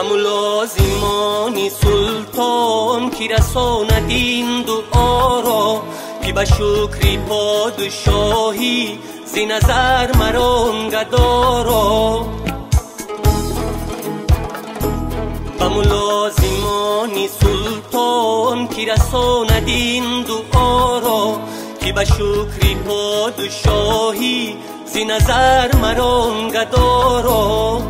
ملازمانی سلطان کی رساند این دعا را که به شکری پادشاهی زی نظر مران گدا را. به ملازمانی سلطان کی رساند این دعا را که به شکری پادشاهی زی نظر مران گدا را.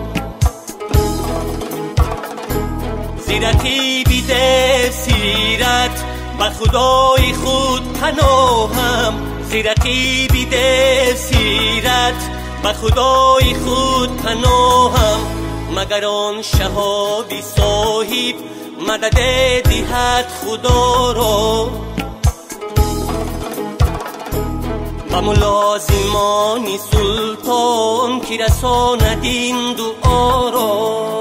زیرکی بیده سیرت به خدای خود پناهم، زیرکی بیده سیرت به خدای خود پناهم، مگر آن شهابی صاحب مدد دهد خدا را. و ملازمانی سلطان کی رساند این دعا را.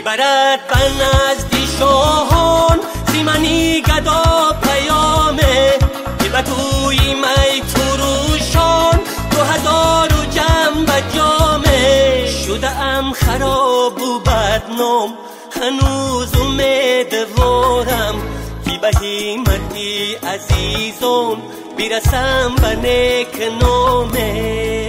برد به نزد شاهان زیمنی گدا پیامه که به توی می فروشان 2000 جنب جامه. شده ام خراب و بدنام هنوز امیدوارم که به همتی عزیزان برسم به نیک نامه.